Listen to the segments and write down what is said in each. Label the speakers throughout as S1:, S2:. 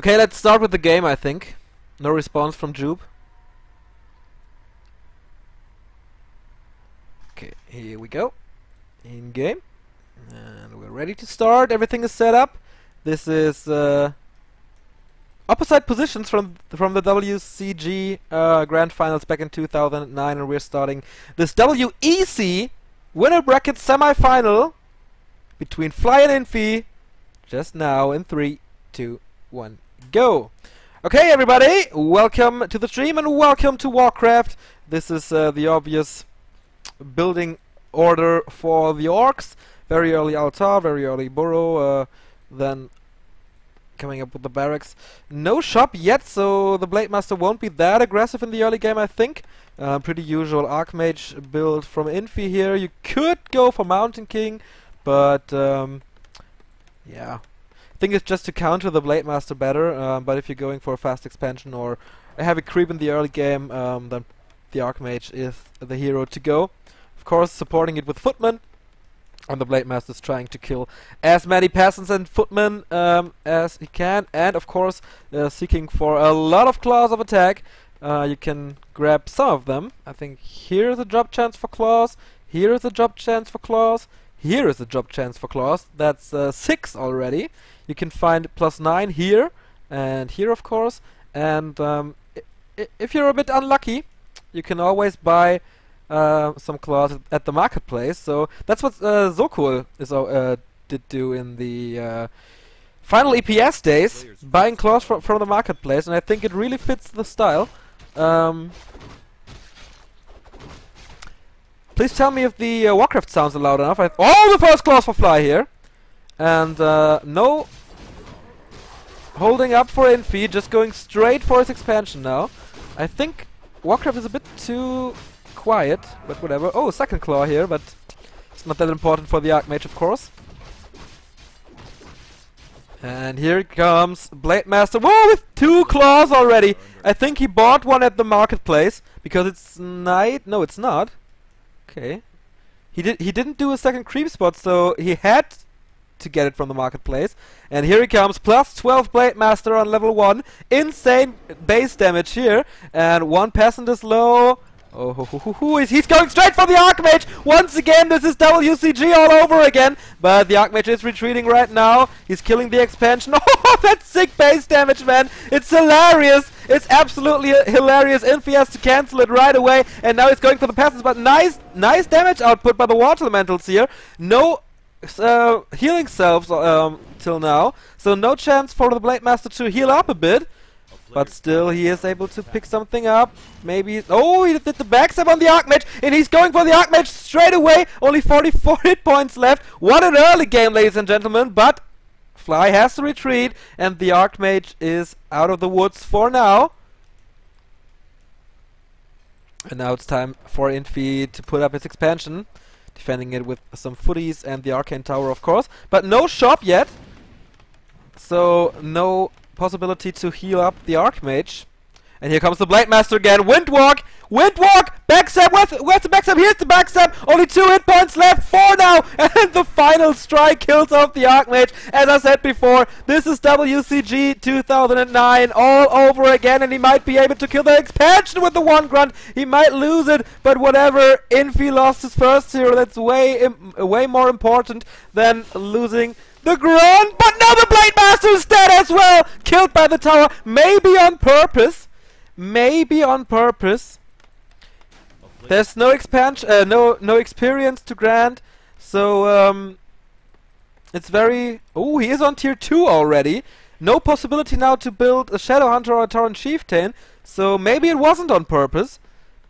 S1: Okay, let's start with the game, I think. No response from Jupe. Okay, here we go. In game. And we're ready to start. Everything is set up. This is opposite positions from the WCG Grand Finals back in 2009, and we're starting this WEC winner bracket semi-final between Fly and Infi just now in 3, 2, 1, go! Okay, everybody, welcome to the stream and welcome to Warcraft. This is the obvious building order for the orcs. Very early altar, very early burrow, then coming up with the barracks. No shop yet, so the Blade Master won't be that aggressive in the early game, I think. Pretty usual Archmage build from Infi here. You could go for Mountain King, but yeah. I think it's just to counter the Blade Master better, but if you're going for a fast expansion or a heavy creep in the early game, then the Archmage is the hero to go. Of course, supporting it with Footmen. And the Blade Master is trying to kill as many peasants and footmen as he can, and of course seeking for a lot of claws of attack. You can grab some of them. I think here is a drop chance for claws, here is a drop chance for claws, here is a drop chance for claws. That's 6 already. You can find +9 here and here, of course. And if you're a bit unlucky, you can always buy some claws at the marketplace. So that's what Zokul did do in the final EPS days, buying claws from the marketplace, and I think it really fits the style. Please tell me if the Warcraft sounds loud enough. Oh, the first claws for Fly here, and no holding up for Infi, just going straight for his expansion now. I think Warcraft is a bit too quiet, but whatever. Oh, second claw here, but it's not that important for the Archmage, of course. And here it comes, Blade Master. Whoa, with 2 claws already. I think he bought one at the marketplace because it's night. No, it's not. Okay. He didn't do a second creep spot, so he had to get it from the marketplace. And here he comes, +12 Blade Master on level 1. Insane base damage here, and 1 peasant is low. Oh, he's going straight for the Archmage! Once again, this is WCG all over again! But the Archmage is retreating right now. He's killing the expansion. Oh, that's sick base damage, man! It's hilarious! It's absolutely hilarious. Infi has to cancel it right away, and now he's going for the peasants. But nice damage output by the Water Elementals here. No healing selves till now, so no chance for the Blade Master to heal up a bit. But still, he is able to pick something up. Maybe... Oh, he did the backstab on the Archmage, and he's going for the Archmage straight away. Only 44 hit points left. What an early game, ladies and gentlemen. But Fly has to retreat, and the Archmage is out of the woods for now. And now it's time for Infi to put up his expansion. Defending it with some footies and the Arcane Tower, of course. But no shop yet. So, no possibility to heal up the Archmage. And here comes the Blade Master again. Windwalk! Windwalk! Backstab! Where's the backstab? Here's the backstab! Only 2 hit points left! 4 now! And the final strike kills off the Archmage. As I said before, this is WCG 2009 all over again, and he might be able to kill the expansion with the 1 grunt. He might lose it, but whatever. Infi lost his first hero. That's way more important than losing the grunt. But now the Blade Master is dead as well! Killed by the tower. Maybe on purpose. Maybe on purpose. There's no expansion, no experience to grant, so it's very... Oh, he is on tier 2 already. No possibility now to build a Shadow Hunter or a Tauren Chieftain, so maybe it wasn't on purpose,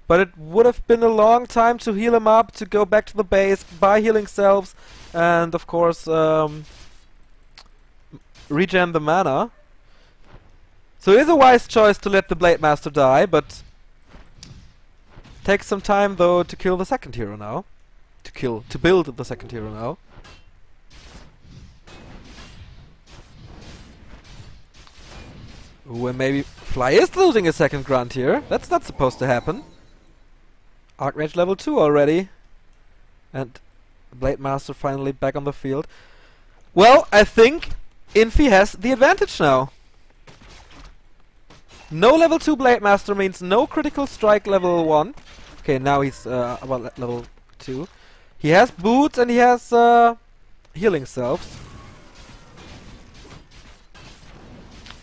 S1: but it would have been a long time to heal him up, to go back to the base, buy healing selves, and of course regen the mana. So it is a wise choice to let the Blade Master die, but takes some time though to kill the second hero now. To build the second hero now. Ooh, and maybe Fly is losing a second grunt here. That's not supposed to happen. Archmage level 2 already. And Blade Master finally back on the field. Well, I think Infi has the advantage now. No level 2 Blade Master means no critical strike level 1. Okay, now he's about level 2. He has boots and he has healing selves.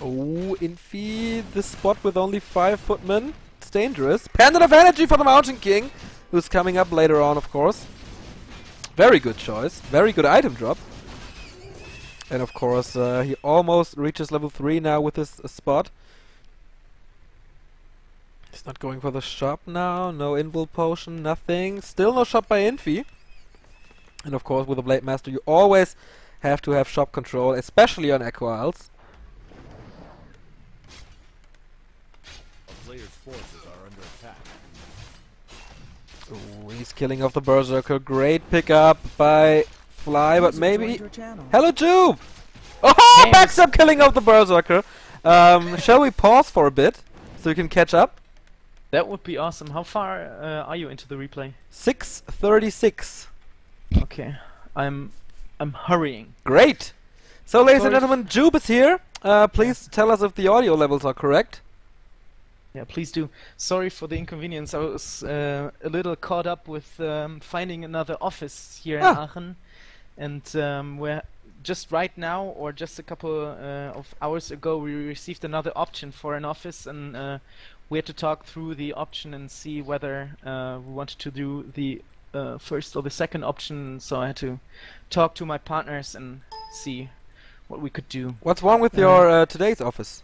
S1: Oh, Infi, this spot with only 5 footmen. It's dangerous. Pendant of Energy for the Mountain King, who's coming up later on, of course. Very good choice. Very good item drop. And of course, he almost reaches level 3 now with this spot. He's not going for the shop now. No invul potion, nothing. Still no shop by Infi. And of course, with the Blade Master, you always have to have shop control, especially on Echo Isles.
S2: Forces are under attack.
S1: Ooh, he's killing off the Berserker. Great pickup by Fly, but maybe... Hello, Jube! Oh,
S3: Hey.
S1: backs up killing off the Berserker. Shall we pause for a bit so we can catch up?
S3: That would be awesome. How far are you into the replay?
S1: 6:36.
S3: Okay, I'm hurrying.
S1: Great! So, ladies and
S3: Sorry.
S1: gentlemen, Jube is here. Please tell us if the audio levels are correct.
S3: Yeah, please do. Sorry for the inconvenience. I was a little caught up with finding another office here in Aachen, and we're just right now, or just a couple of hours ago, we received another option for an office, and we had to talk through the option and see whether we wanted to do the first or the second option. So I had to talk to my partners and see what we could do.
S1: What's wrong with your today's office?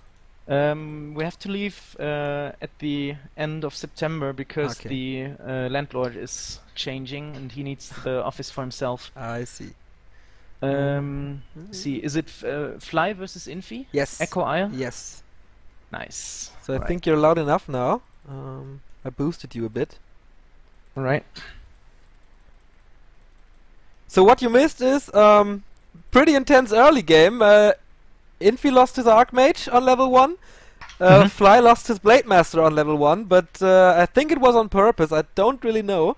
S3: We have to leave at the end of September because the landlord is changing and he needs the office for himself.
S1: I see.
S3: See, is it Fly versus Infi?
S1: Yes.
S3: Echo Isle?
S1: Yes.
S3: Nice.
S1: So I think you're loud enough now. I boosted you a bit.
S3: Alright.
S1: So what you missed is pretty intense early game. Infi lost his Archmage on level 1. Fly lost his Blade Master on level 1, but I think it was on purpose. I don't really know.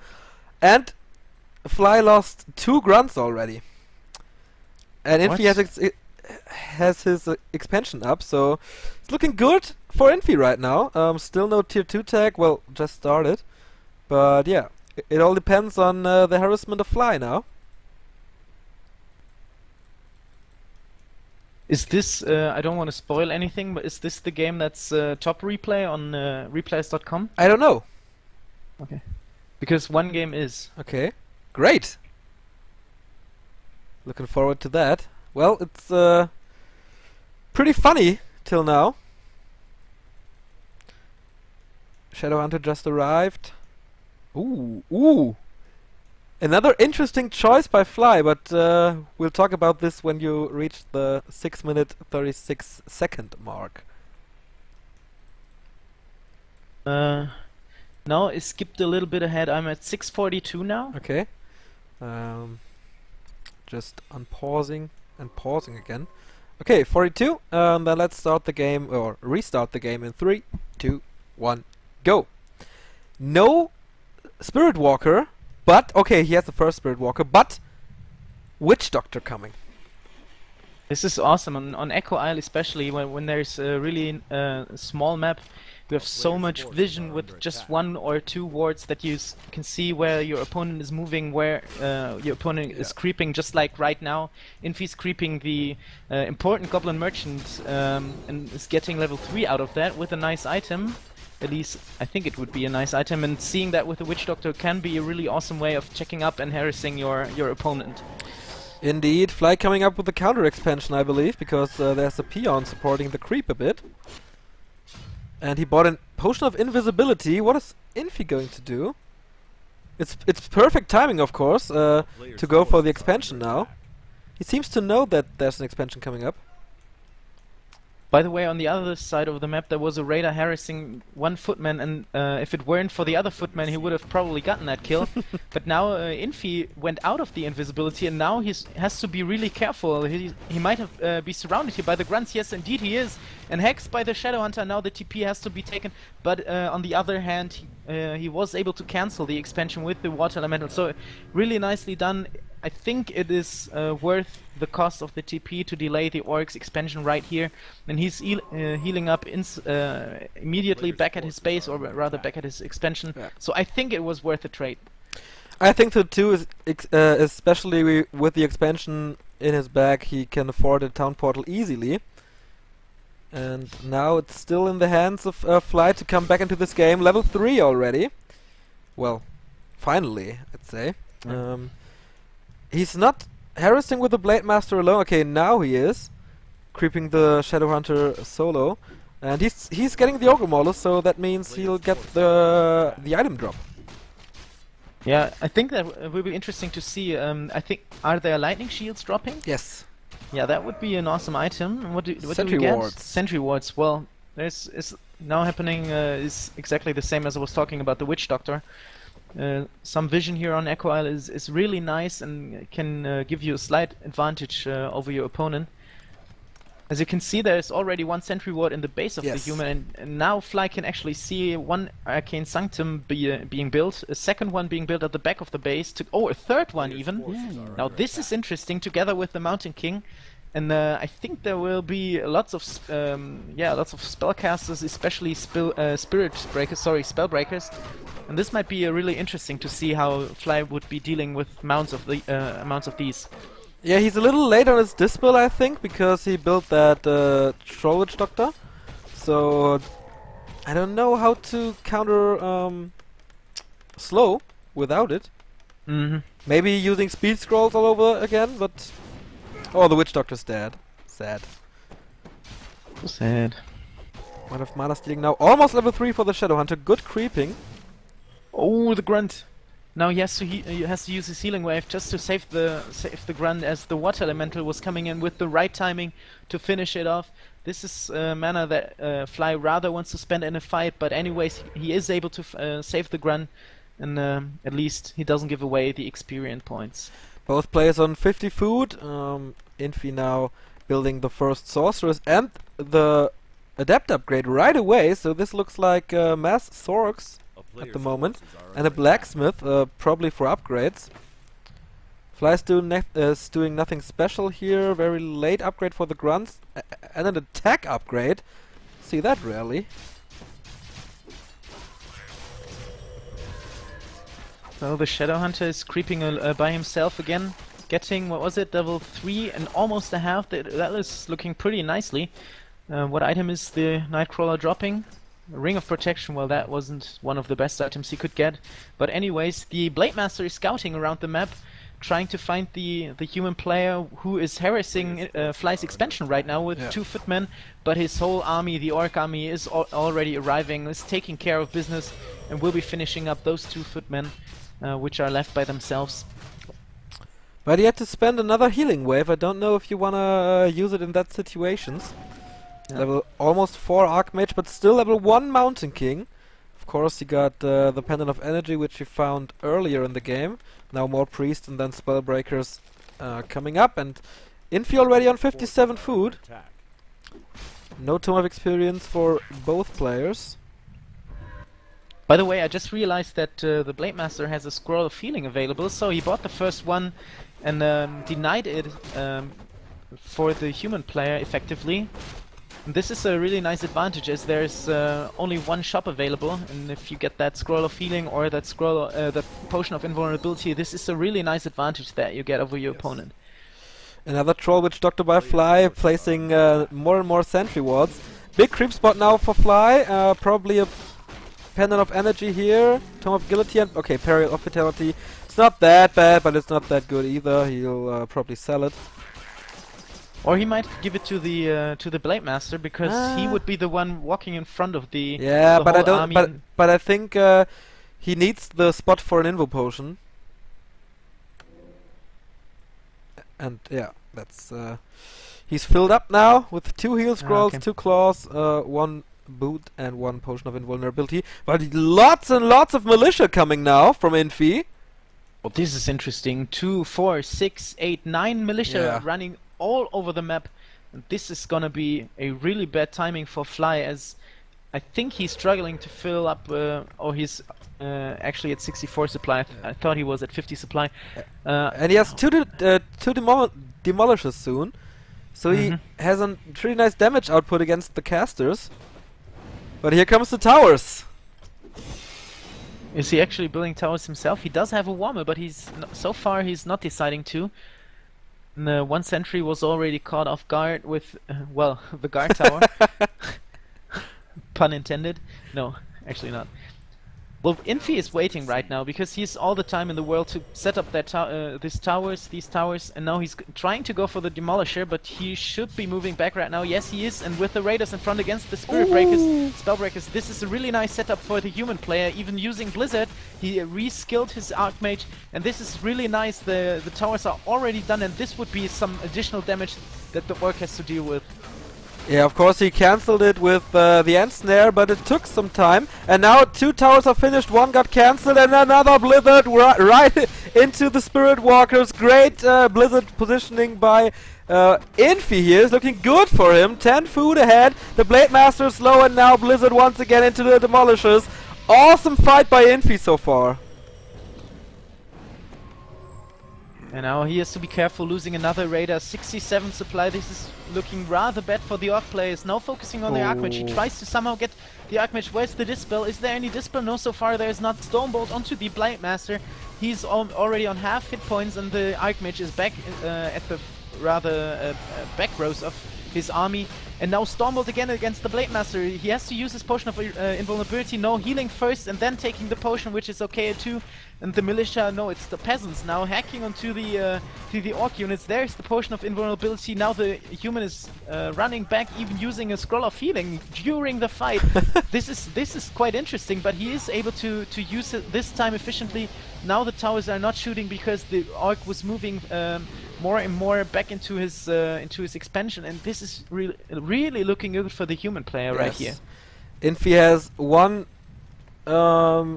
S1: And Fly lost 2 grunts already. And Infi has his expansion up, so it's looking good for Infi right now. Still no tier 2 tag, well, just started. But yeah, it all depends on the harassment of Fly now.
S3: Is this, I don't want to spoil anything, but is this the game that's top replay on replays.com?
S1: I don't know.
S3: Okay. Because one game is.
S1: Okay, great. Looking forward to that. Well, it's pretty funny till now. Shadowhunter just arrived. Ooh. Another interesting choice by Fly, but we'll talk about this when you reach the 6-minute 36-second mark.
S3: No, it skipped a little bit ahead. I'm at 6:42 now.
S1: Okay. Just unpausing and pausing again. Okay, 42. Then let's start the game, or restart the game in 3, 2, 1, go. No Spirit Walker. But, okay, he has the first Spirit Walker, but Witch Doctor coming.
S3: This is awesome. On Echo Isle especially, when there's a really small map, you have so much vision with just 1 or 2 wards that you can see where your opponent is moving, where your opponent is creeping, just like right now. Infi's creeping the important Goblin Merchant and is getting level 3 out of that with a nice item. At least, I think it would be a nice item, and seeing that with the Witch Doctor can be a really awesome way of checking up and harassing your opponent.
S1: Indeed, Fly coming up with the counter expansion, I believe, because there's a peon supporting the creep a bit. And he bought a Potion of Invisibility. What is Infi going to do? It's perfect timing, of course, to go for the expansion now. He seems to know that there's an expansion coming up.
S3: By the way, on the other side of the map there was a raider harassing 1 footman, and if it weren't for the other footman he would have probably gotten that kill. But now Infi went out of the invisibility, and now he has to be really careful. He might have be surrounded here by the grunts. Yes, indeed he is. And hexed by the Shadowhunter. Now the TP has to be taken. But on the other hand, he was able to cancel the expansion with the water elemental. So really nicely done. I think it is worth the cost of the TP to delay the Orc's expansion right here, and he's healing up immediately back at his base, or rather back at his expansion.
S1: Yeah.
S3: So I think it was worth the trade.
S1: I think so too, especially with the expansion in his bag, he can afford a town portal easily. And now it's still in the hands of Fly to come back into this game. Level 3 already. Well, finally, I'd say.
S3: Yeah.
S1: He's not harassing with the Blade Master alone. Okay, now he is. Creeping the Shadowhunter solo. And he's getting the Ogre Model, so that means he'll get the item drop.
S3: Yeah, I think that will be interesting to see. I think, are there lightning shields dropping?
S1: Yes.
S3: Yeah, that would be an awesome item. What do we
S1: Sentry
S3: get?
S1: wards.
S3: Sentry wards. Well, is now happening is exactly the same as I was talking about the Witch Doctor. Some vision here on Echo Isle is really nice and can give you a slight advantage over your opponent. As you can see, there's already one sentry ward in the base of the human, and now Fly can actually see one Arcane Sanctum being built, a second one being built at the back of the base, a third one even. Now this is interesting, together with the Mountain King, and I think there will be lots of spellcasters, especially spellbreakers, and this might be really interesting to see how Fly would be dealing with mounts of these.
S1: Yeah, he's a little late on his dispel, I think, because he built that Troll Witch Doctor. So I don't know how to counter slow without it. Maybe using speed scrolls all over again, but oh, the Witch Doctor's dead. Sad.
S3: So sad.
S1: Might have mana stealing now. Almost level 3 for the Shadowhunter. Good creeping.
S3: Oh, the Grunt. Now he has to use his healing wave just to save the Grunt, as the water elemental was coming in with the right timing to finish it off. This is mana that Fly rather wants to spend in a fight, but anyways he is able to save the Grunt, and at least he doesn't give away the experience points.
S1: Both players on 50 food. Infi now building the first sorceress and the adept upgrade right away, so this looks like mass Sorks at the moment, and a blacksmith, probably for upgrades. Fly's doing nothing special here. Very late upgrade for the grunts, and an attack upgrade. See that rarely.
S3: Well, the Shadowhunter is creeping by himself again, getting, what was it, level 3 and almost a half. That is looking pretty nicely. What item is the Nightcrawler dropping? A Ring of Protection. Well, that wasn't one of the best items he could get. But anyways, the Blade Master is scouting around the map, trying to find the human player who is harassing Fly's expansion right now with 2 footmen, but his whole army, the Orc army, is already arriving, is taking care of business, and will be finishing up those 2 footmen, which are left by themselves.
S1: But he had to spend another healing wave. I don't know if you wanna use it in that situations. Yeah. Level almost 4 Archmage, but still level 1 Mountain King. Of course, he got the Pendant of Energy, which he found earlier in the game. Now more Priest and then Spellbreakers coming up, and Infi already on 57 food. No Tome of Experience for both players.
S3: By the way, I just realized that the Blade Master has a Scroll of Healing available, so he bought the first one and denied it for the human player effectively. And this is a really nice advantage, as there's only one shop available, and if you get that Scroll of Healing or that that Potion of Invulnerability, this is a really nice advantage that you get over your opponent.
S1: Another Troll Witch Doctor by Fly, placing more and more sentry wards. Big creep spot now for Fly, probably a Pendant of Energy here, Tome of Guillotine, okay, Peril of Fatality. It's not that bad, but it's not that good either. He'll probably sell it.
S3: Or he might give it to the Blade Master, because he would be the one walking in front of the
S1: but I don't.
S3: army.
S1: But I think he needs the spot for an Invo Potion. And yeah, that's he's filled up now with 2 heal scrolls, 2 claws, 1 boot, and 1 Potion of Invulnerability. But lots and lots of militia coming now from Infi.
S3: Well, this is interesting. 2, 4, 6, 8, 9 militia running all over the map. And this is gonna be a really bad timing for Fly, as I think he's struggling to fill up, or he's actually at 64 supply. I thought he was at 50 supply.
S1: And he has two demolishers soon, so he has a pretty nice damage output against the casters. But here comes the towers.
S3: Is he actually building towers himself? He does have a warmer, but so far he's not deciding to. And the one sentry was already caught off guard with, well, the guard tower. Pun intended. No, actually not. Well, Infi is waiting right now because he's all the time in the world to set up that these towers, and now he's trying to go for the demolisher, but he should be moving back right now. Yes, he is, and with the raiders in front against the spirit breakers, spellbreakers, this is a really nice setup for the human player. Even using Blizzard, he re-skilled his archmage, and this is really nice. The towers are already done, and this would be some additional damage that the orc has to deal with.
S1: Yeah, of course he cancelled it with the end snare, but it took some time. And now 2 towers are finished, 1 got cancelled, and another Blizzard right into the Spirit Walkers. Great Blizzard positioning by Infi here. Is looking good for him. 10 food ahead. The Blade Master is low, and now Blizzard once again into the Demolishers. Awesome fight by Infi so far.
S3: And now he has to be careful, losing another raider. 67 supply. This is looking rather bad for the Orc players. Now focusing on the Archmage. He tries to somehow get the Archmage. Where's the Dispel? Is there any Dispel? No, so far there is not. Stormbolt onto the Blade Master. He's already on half hit points, and the Archmage is back at the rather back rows of his army. And now Stormbolt again against the Blade Master. He has to use his potion of invulnerability. No, healing first and then taking the potion, which is okay too. And the militia, no, it's the peasants now hacking onto the orc units. There's the potion of invulnerability. Now the human is running back, even using a scroll of healing during the fight. This is quite interesting, but he is able to use it this time efficiently. Now the towers are not shooting because the orc was moving more and more back into his expansion, and this is really looking good for the human player right here.
S1: Infi has 1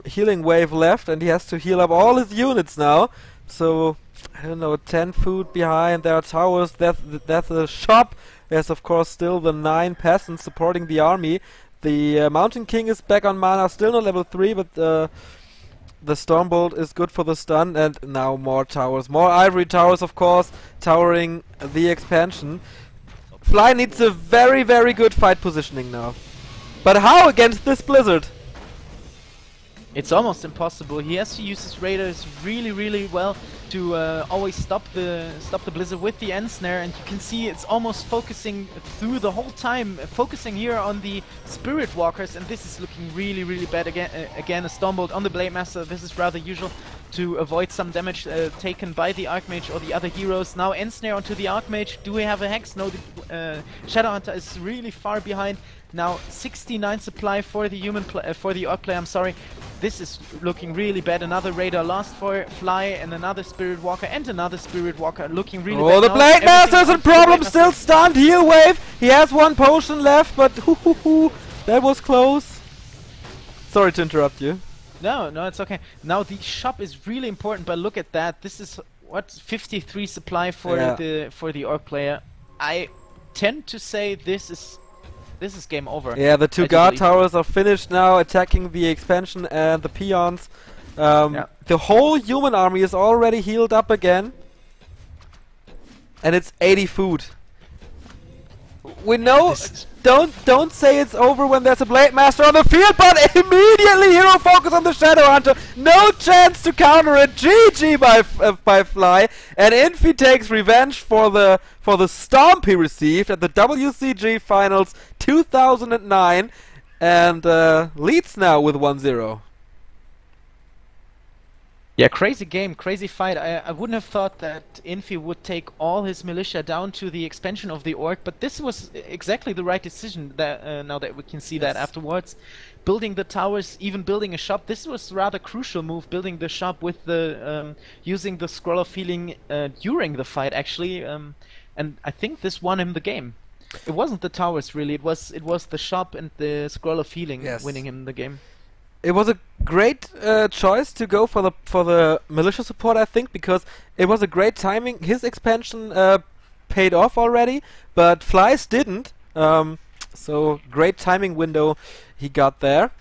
S1: healing wave left, and he has to heal up all his units now. So I don't know, 10 food behind. There are towers. There's a shop. There's of course still the 9 peasants supporting the army. The Mountain King is back on mana, still not level 3, but the Stormbolt is good for the stun, and now more towers. More ivory towers, of course, towering the expansion. Fly needs a very, very good fight positioning now. But how against this Blizzard?
S3: It's almost impossible. He has to use his raiders really well to always stop the Blizzard with the end snare, and you can see it's almost focusing through the whole time, focusing here on the Spirit Walkers, and this is looking really bad. Again, a Stormbolt on the Blade Master. This is rather usual to avoid some damage taken by the Archmage or the other heroes. Now end snare onto the Archmage. Do we have a Hex? No, the Shadowhunter is really far behind. Now 69 supply for the for the Orc player. I'm sorry. This is looking really bad. Another Raider lost for Fly, and another Spirit Walker, and another Spirit Walker looking really bad.
S1: Oh, the Blade Master's in problem, still stunned. Heal wave. He has 1 potion left, but that was close. Sorry to interrupt you.
S3: No, it's okay. Now the shop is really important, but look at that. This is what 53 supply for the Orc player. I tend to say this is game over.
S1: Yeah, the 2 guard towers are finished now, attacking the expansion and the peons. The whole human army is already healed up again, and it's 80 food. We know, don't say it's over when there's a Blade Master on the field, but immediately hero focus on the Shadowhunter. No chance to counter it. GG by Fly, and Infi takes revenge for the stomp he received at the WCG Finals 2009, and leads now with 1-0.
S3: Yeah, crazy game, crazy fight. I wouldn't have thought that Infi would take all his militia down to the expansion of the Orc, but this was exactly the right decision. That now that we can see that afterwards, building the towers, even building a shop. This was rather crucial move, building the shop with the using the scroll of healing during the fight actually, and I think this won him the game. It wasn't the towers really. It was the shop and the scroll of healing winning him the game.
S1: It was a great choice to go for the militia support, I think, because it was a great timing. His expansion paid off already, but Fly's didn't. So great timing window he got there.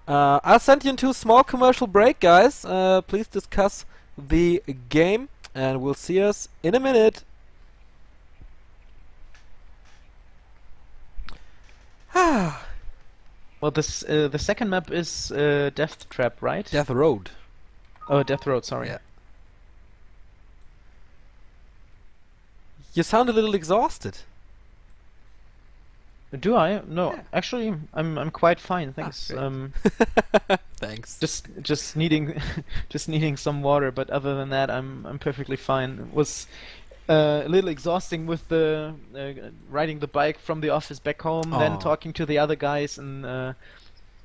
S1: I'll send you into a small commercial break, guys. Please discuss the game, and we'll see us in a minute.
S3: Well, this the second map is Death Trap, right?
S1: Death Road.
S3: Oh, Death Road. Sorry.
S1: Yeah. You sound a little exhausted.
S3: Do I? No,
S1: Yeah.
S3: actually, I'm quite fine, thanks.
S1: Great. Thanks.
S3: Just needing just needing some water, but other than that, I'm perfectly fine. It was a little exhausting with the riding the bike from the office back home, then
S1: Aw.
S3: talking to the other guys, and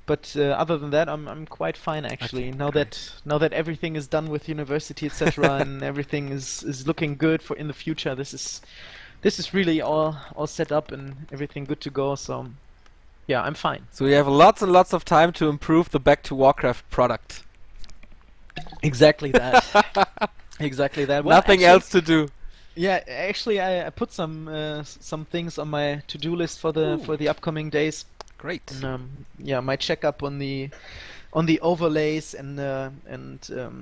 S3: but other than that, I'm quite fine actually.
S1: Okay,
S3: Now
S1: great.
S3: that everything is done with university, etc., and everything is looking good for in the future, this is really all set up and everything good to go. So yeah, I'm fine.
S1: So we have lots and lots of time to improve the Back to Warcraft product.
S3: Exactly that. Exactly that. Well,
S1: Nothing
S3: actually-
S1: else to do.
S3: Yeah, actually, I put some things on my to-do list for the upcoming days.
S1: Great.
S3: And, yeah, my checkup on the overlays and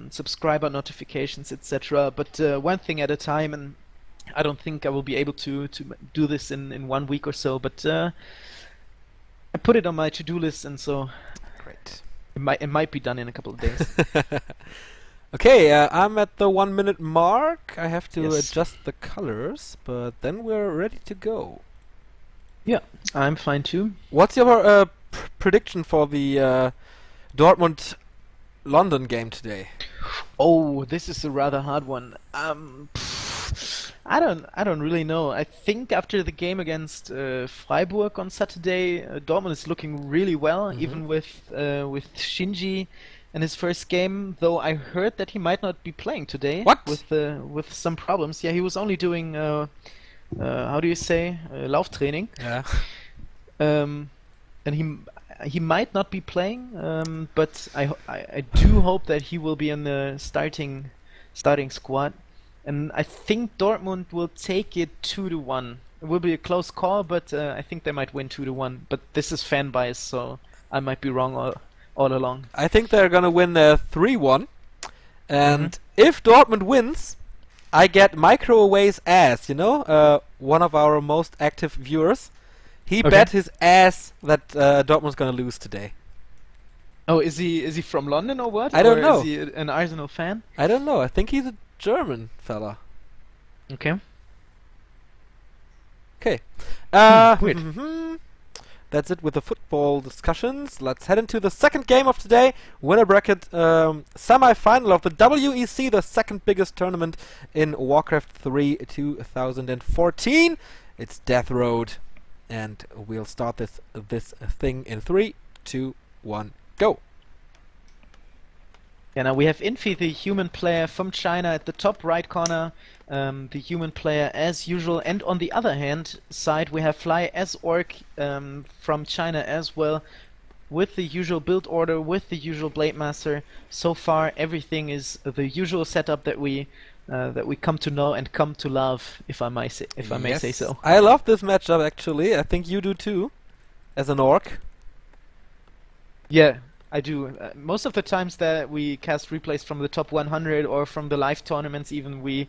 S3: subscriber notifications, etc. But one thing at a time, and I don't think I will be able to do this in 1 week or so. But I put it on my to-do list, and so
S1: Great.
S3: it might be done in a couple of days.
S1: Okay, I'm at the 1 minute mark. I have to
S3: Yes.
S1: adjust the colors, but then we're ready to go.
S3: Yeah, I'm fine too.
S1: What's your prediction for the Dortmund-London game today?
S3: Oh, this is a rather hard one. I don't really know. I think after the game against Freiburg on Saturday, Dortmund is looking really well, even with Shinji in his first game. Though I heard that he might not be playing today.
S1: What?
S3: With some problems. Yeah, he was only doing how do you say Lauftraining.
S1: Yeah.
S3: And he might not be playing, but I do hope that he will be in the starting squad. And I think Dortmund will take it 2-1. It will be a close call, but I think they might win 2-1. But this is fan bias, so I might be wrong all along.
S1: I think they're gonna win 3-1. And if Dortmund wins, I get Microway's ass, you know? One of our most active viewers. He
S3: Okay.
S1: bet his ass that Dortmund's gonna lose today.
S3: Oh, is he from London or what?
S1: I don't
S3: Or
S1: know.
S3: Is he an Arsenal fan?
S1: I don't know. I think he's a German fella.
S3: Okay.
S1: Okay.
S3: Weird.
S1: That's it with the football discussions. Let's head into the second game of today. Winner bracket semi-final of the WEC, the second biggest tournament in Warcraft 3 2014. It's Death Road, and we'll start this thing in 3, 2, 1, go.
S3: Yeah, now we have Infi, the human player from China, at the top right corner, the human player as usual, and on the other hand side we have Fly as Orc from China as well, with the usual build order, with the usual Blade Master. So far everything is the usual setup that we come to know and come to love, if I may say so.
S1: I love this matchup actually. I think you do too, as an orc.
S3: Yeah, I do. Most of the times that we cast replays from the top 100 or from the live tournaments, even we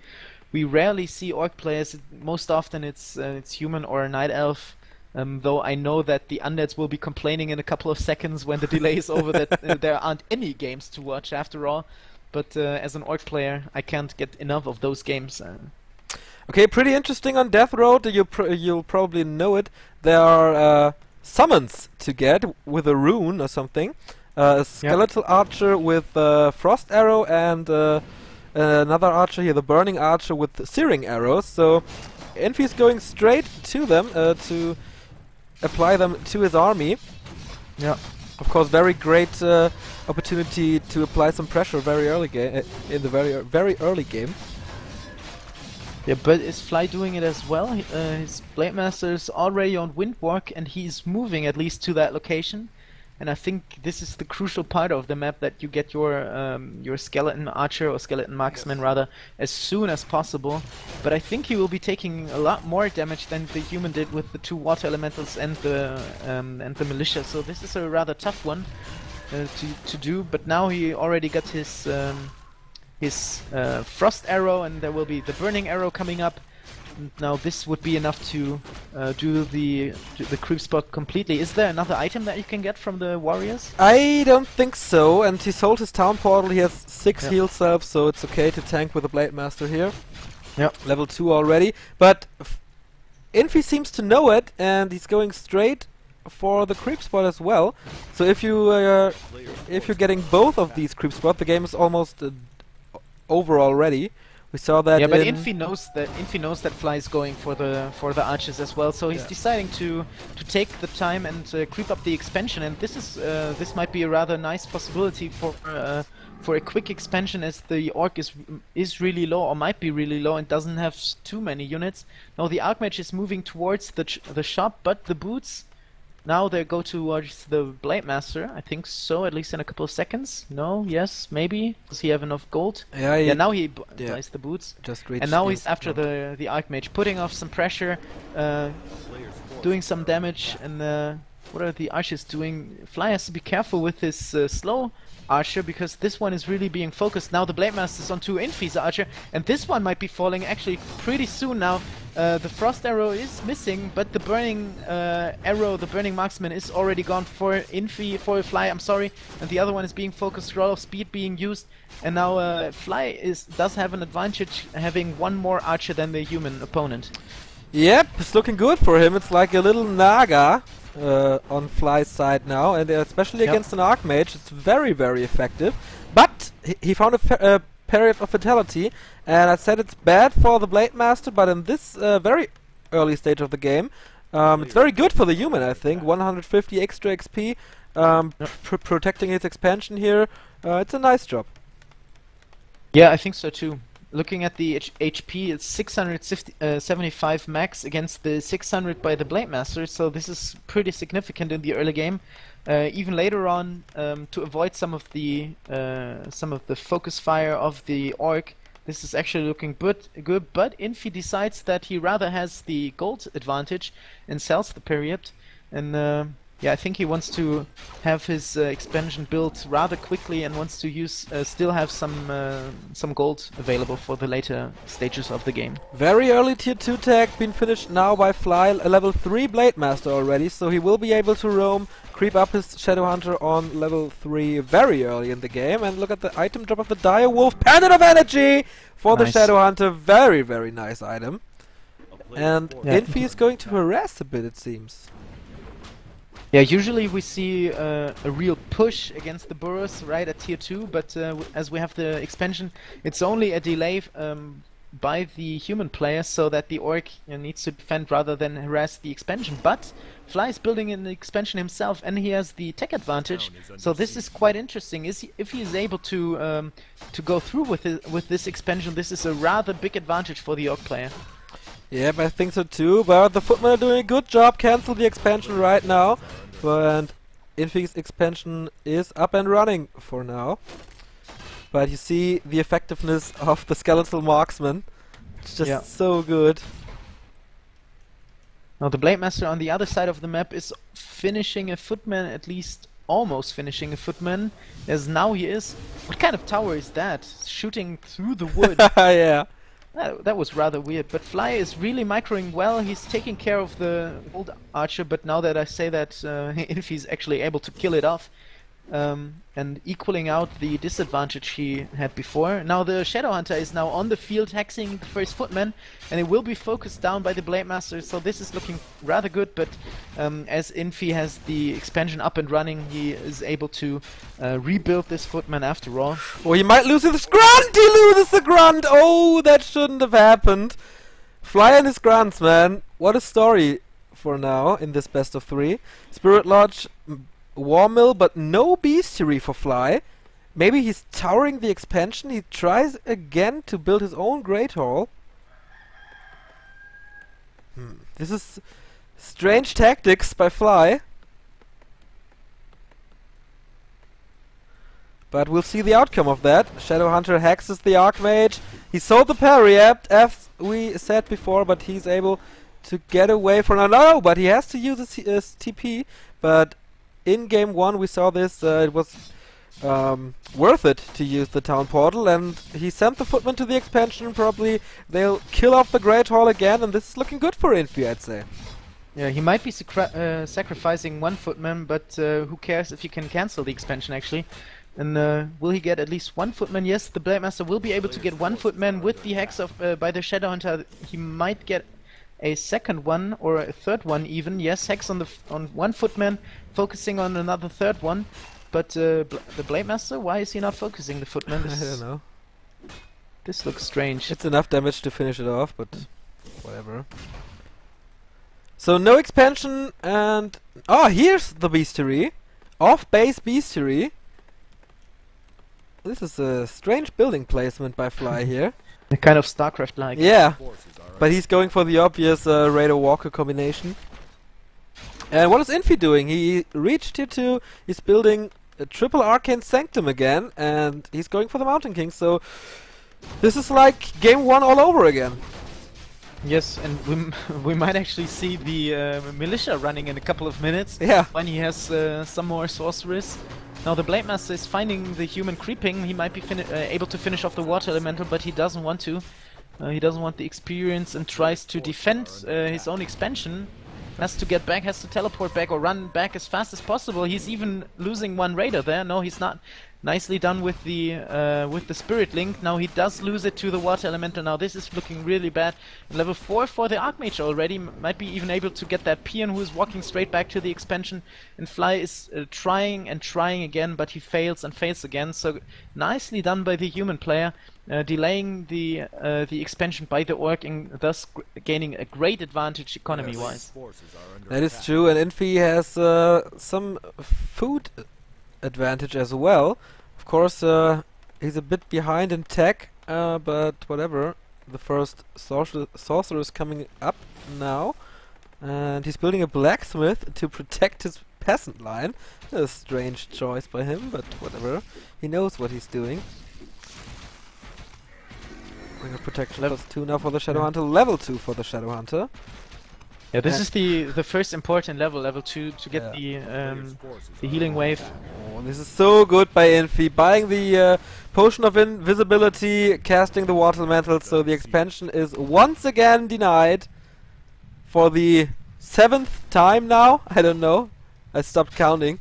S3: rarely see orc players. Most often it's human or a night elf. Though I know that the undeads will be complaining in a couple of seconds when the delay is over that there aren't any games to watch after all. But as an orc player, I can't get enough of those games.
S1: Okay, pretty interesting on Death Road. You'll probably know it. There are summons to get with a rune or something. A skeletal archer with frost arrow and another archer here, the burning archer with searing arrows. So Infi's going straight to them to apply them to his army.
S3: Yeah.
S1: Of course, very great opportunity to apply some pressure very early in the very early game.
S3: Yeah, but is Fly doing it as well? His Blade Master is already on Windwalk and he's moving at least to that location. and I think this is the crucial part of the map, that you get your skeleton archer or skeleton marksman rather as soon as possible. But I think he will be taking a lot more damage than the human did with the 2 water elementals and the militia. So this is a rather tough one to do. But now he already got his frost arrow, and there will be the burning arrow coming up. Now this would be enough to do the creep spot completely. Is there another item that you can get from the warriors?
S1: I don't think so, and he sold his town portal. He has 6 heal selves, so it's okay to tank with the Blade Master here.
S3: Yep.
S1: Level 2 already, but Infi seems to know it, and he's going straight for the creep spot as well. So if you're getting both of these creep spots, the game is almost over already. We saw that.
S3: Yeah, but Infi knows that Fly is going for the archers as well, so he's deciding to take the time and creep up the expansion. And this might be a rather nice possibility for a quick expansion, as the orc is really low, or might be really low, and doesn't have too many units. Now the Archmage is moving towards the shop, but the boots, now they go towards the Blade Master. I think so, at least in a couple of seconds. No, yes, maybe. Does he have enough gold? Yeah, now he buys the boots. And now he's after the Archmage, putting off some pressure, doing some damage. And what are the archers doing? Fly has to be careful with his slow archer, because this one is really being focused. Now the Blade Master is onto Infi's archer, and this one might be falling actually pretty soon now. The frost arrow is missing, but the burning arrow, the burning marksman, is already gone for Infi, for Fly, I'm sorry, and the other one is being focused, roll of speed being used, and now Fly does have an advantage, having 1 more archer than the human opponent.
S1: Yep, it's looking good for him. It's like a little Naga on Fly's side now, and especially against an Archmage, it's very, very effective. But he found a period of fatality, and I said it's bad for the Blade Master, but in this very early stage of the game, it's very good for the human, I think. 150 extra XP, protecting his expansion here. It's a nice job.
S3: Yeah, I think so too. Looking at the HP, it's 675 max against the 600 by the Blade Master, so this is pretty significant in the early game. Even later on, to avoid some of the focus fire of the orc, this is actually looking good. But Infi decides that he rather has the gold advantage and sells the period, and yeah, I think he wants to have his expansion built rather quickly, and wants to use still have some gold available for the later stages of the game.
S1: Very early tier 2 tag being finished now by Fly, a level 3 Blade Master already, so he will be able to roam, creep up his Shadow Hunter on level 3 very early in the game. And look at the item drop of the Dire Wolf, Pendant of Energy for the Shadow Hunter, very, very nice item. And Infi is going to harass a bit, it seems.
S3: Yeah, usually we see a real push against the burrows right at tier 2, but as we have the expansion, it's only a delay by the human player, so that the orc needs to defend rather than harass the expansion. But Fly is building an expansion himself, and he has the tech advantage, so this is quite interesting. If he is able to go through with this expansion, this is a rather big advantage for the orc player.
S1: Yep, I think so too, but the Footmen are doing a good job. Cancel the expansion right now, and Infi's expansion is up and running for now. But you see the effectiveness of the Skeletal Marksman. It's just so good.
S3: Now the Blade Master on the other side of the map is finishing a Footman, at least almost finishing a Footman, as now he is. What kind of tower is that? Shooting through the wood.
S1: Yeah.
S3: That was rather weird, but Fly is really microing well. He's taking care of the old archer, but now that I say that, if he's actually able to kill it off, and equaling out the disadvantage he had before. Now the Shadow Hunter is now on the field hexing the first Footman, and it will be focused down by the Blade Master, so this is looking rather good. But as Infi has the expansion up and running, he is able to rebuild this Footman after all.
S1: Oh, he might lose his grunt! He loses the grunt! Oh, that shouldn't have happened. Fly and his grunts, man. What a story for now in this best of 3. Spirit Lodge, War Mill, but no bestiary for Fly. Maybe he's towering the expansion. He tries again to build his own Great Hall. This is strange tactics by Fly. But we'll see the outcome of that. Shadowhunter hexes the Archmage. He sold the parry, as we said before, but he's able to get away from... No, but he has to use his TP. But in game 1 we saw this, it was worth it to use the town portal, and he sent the footman to the expansion. Probably they'll kill off the Great Hall again, and this is looking good for Infi, I'd say.
S3: Yeah, he might be sacrificing one footman, but who cares if you can cancel the expansion actually. And will he get at least one footman? Yes, the Blade Master will be able to get one footman with the hex of by the Shadowhunter. He might get a second one or a third one even. Yes, hex on one footman, focusing on another third one. But the Blade Master, why is he not focusing the footman?
S1: I don't know.
S3: This looks strange.
S1: It's enough damage to finish it off, but whatever. So no expansion, and here's the bestiary, off-base bestiary. This is a strange building placement by Fly here.
S3: A kind of StarCraft-like.
S1: Yeah, but he's going for the obvious Raider Walker combination. And what is Infi doing? He reached here too. He's building a triple Arcane Sanctum again, and he's going for the Mountain King. So this is like game 1 all over again.
S3: Yes, and we might actually see the militia running in a couple of minutes.
S1: Yeah.
S3: When he has some more sorcerers. Now the Blade Master is finding the human creeping. He might be able to finish off the water elemental, but he doesn't want to. He doesn't want the experience and tries to defend his own expansion. Has to get back, has to teleport back or run back as fast as possible. He's even losing one raider there. No, he's not. Nicely done with the Spirit Link. Now he does lose it to the Water Elemental. Now this is looking really bad. Level 4 for the Archmage already. Might be even able to get that Peon who is walking straight back to the expansion. And Fly is trying and trying again, but he fails and fails again. So nicely done by the human player. Delaying the expansion by the Orc and thus gaining a great advantage economy-wise.
S1: That is true, and Infi has some food advantage as well. Of course, he's a bit behind in tech, but whatever. The first sorcerer is coming up now, and he's building a blacksmith to protect his peasant line. A strange choice by him, but whatever. He knows what he's doing. Ring of Protection level 2 now for the Shadowhunter, level 2 for the Shadowhunter.
S3: Yeah, this is the first important level 2, to get the healing wave.
S1: Oh, this is so good by Infi, buying the Potion of Invisibility, casting the Water Elemental, so the expansion is once again denied for the 7th time now. I don't know, I stopped counting.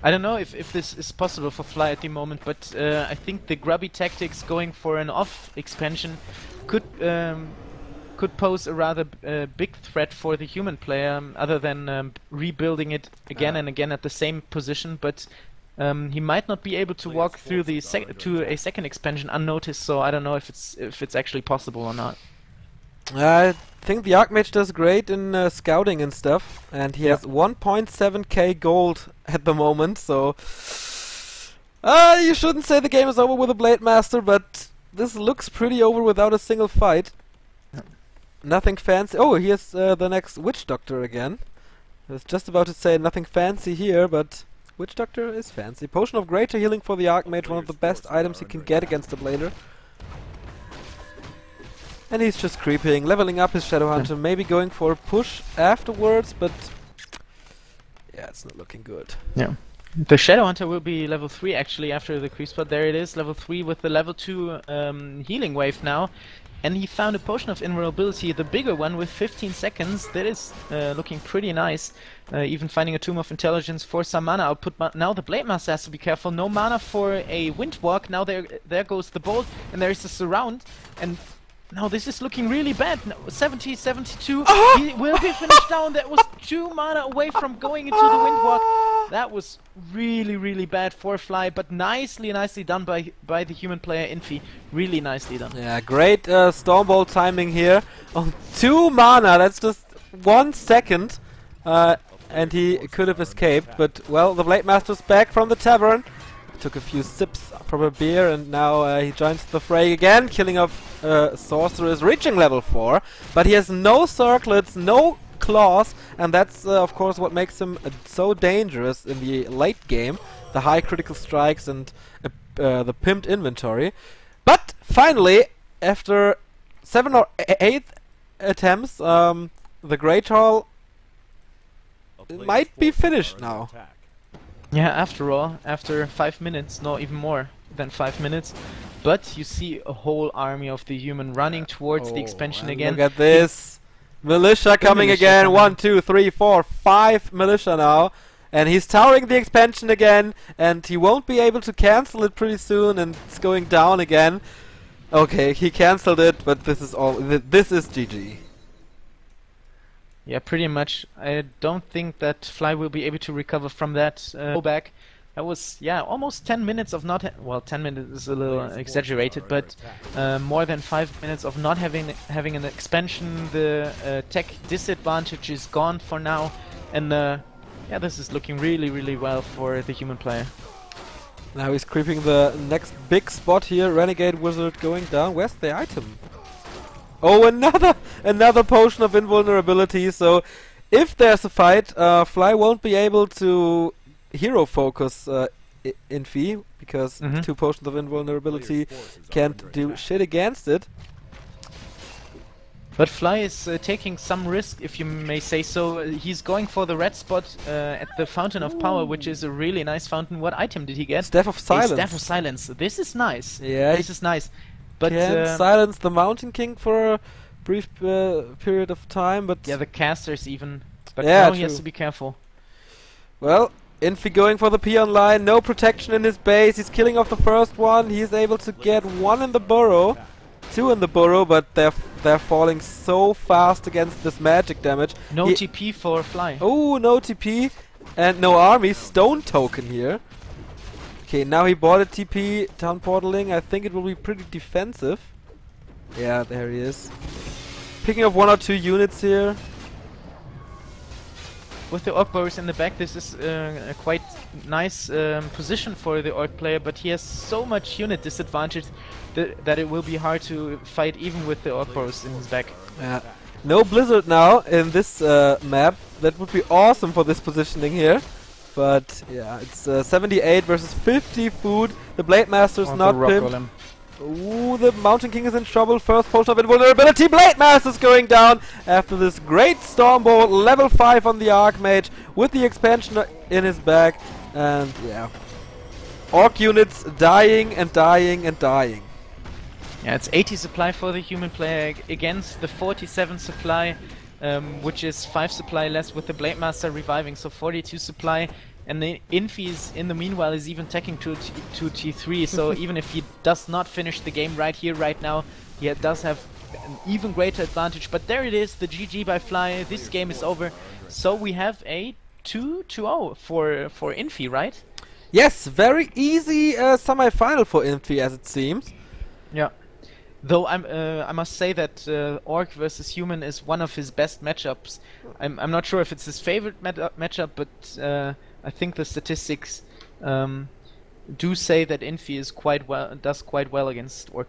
S3: I don't know if this is possible for Fly at the moment, but I think the grubby tactics going for an off expansion could pose a rather big threat for the human player, other than rebuilding it again and again at the same position. But he might not be able to walk through the to a second expansion unnoticed. So I don't know if it's actually possible or not.
S1: I think the Archmage does great in scouting and stuff, and he has 1.7k gold at the moment, so you shouldn't say the game is over with a Blade Master, but this looks pretty over without a single fight. Nothing fancy. Oh, here's the next Witch Doctor again. I was just about to say nothing fancy here, but Witch Doctor is fancy. Potion of Greater Healing for the Archmage, one of the best items you can get against the Blader. And he's just creeping, leveling up his Shadowhunter, maybe going for a push afterwards, but yeah, it's not looking good.
S3: Yeah. The Shadowhunter will be level 3 actually after the creep spot. There it is, level 3 with the level 2 healing wave now. And he found a Potion of Invulnerability, the bigger one with 15 seconds. That is looking pretty nice. Even finding a Tomb of Intelligence for some mana output. Now the Blade Master has to be careful. No mana for a Windwalk. Now there goes the Bolt, and there is a Surround. And now this is looking really bad. No, 70, 72. He will be finished down. That was 2 mana away from going into the Windwalk. That was really, really bad for Fly, but nicely done by the human player Infi. Really nicely done.
S1: Yeah, great Stormbolt timing here. On 2 mana, that's just 1 second. And he could have escaped, but well, the Blade Master's back from the tavern. Took a few sips from a beer, and now he joins the fray again, killing off sorcerers, reaching level 4. But he has no circlets, no claws, and that's of course what makes him so dangerous in the late game. The high critical strikes and the pimped inventory. But finally, after 7 or 8 attempts, the Great Hall might be finished now.
S3: Yeah, after all, after 5 minutes, no, even more than 5 minutes. But you see a whole army of the human running towards the expansion again.
S1: Look at this! Militia coming again! 1, 2, 3, 4, 5 militia now. And he's towering the expansion again, and he won't be able to cancel it pretty soon, and it's going down again. Okay, he cancelled it, but this is all. This is GG.
S3: Yeah, pretty much. I don't think that Fly will be able to recover from that pullback. That was, yeah, almost 10 minutes of not... well, 10 minutes is a little exaggerated, but more than 5 minutes of not having an expansion. The tech disadvantage is gone for now, and yeah, this is looking really, really well for the human player.
S1: Now he's creeping the next big spot here. Renegade Wizard going down. Where's the item? Oh, another potion of invulnerability. So if there's a fight, Fly won't be able to hero focus Infi, because 2 potions of invulnerability can't do shit against it.
S3: But Fly is taking some risk, if you may say so. He's going for the red spot at the Fountain of Power, which is a really nice fountain. What item did he get?
S1: Staff of Silence.
S3: A Staff of Silence. This is nice.
S1: Yeah,
S3: this is nice. But
S1: can silence the Mountain King for a brief period of time, but
S3: yeah, the casters even. But
S1: yeah,
S3: now he has to be careful.
S1: Well, Infi going for the peon line. No protection in his base. He's killing off the first one. He's able to get 1 in the burrow. 2 in the burrow, but they're falling so fast against this magic damage.
S3: No TP for Fly.
S1: Oh, no TP and no army. Stone token here. Okay, now he bought a TP, town portaling. I think it will be pretty defensive. Yeah, there he is. Picking up 1 or 2 units here.
S3: With the Orc Boris in the back, this is a quite nice position for the Orc player, but he has so much unit disadvantage that it will be hard to fight even with the Orc Boris in his back.
S1: Yeah. No Blizzard now in this map. That would be awesome for this positioning here. But yeah, it's 78 versus 50 food. The Blade Master's not pimped. Ooh, the Mountain King is in trouble. First potion of invulnerability. Blade Master's going down after this great Stormbolt. Level 5 on the Archmage with the expansion in his back. And yeah, Orc units dying and dying and dying.
S3: Yeah, it's 80 supply for the human player against the 47 supply, which is 5 supply less with the Blade Master reviving, so 42 supply. And the Infi is, in the meanwhile, is even taking to T3, so even if he does not finish the game right here, right now, he does have an even greater advantage. But there it is, the GG by Fly. This game is over. So we have a 2-0 for Infi, right?
S1: Yes, very easy semi-final for Infi, as it seems.
S3: Yeah. Though I must say that Orc versus Human is one of his best matchups. I'm not sure if it's his favorite matchup, but I think the statistics do say that Infi is does quite well against Orc.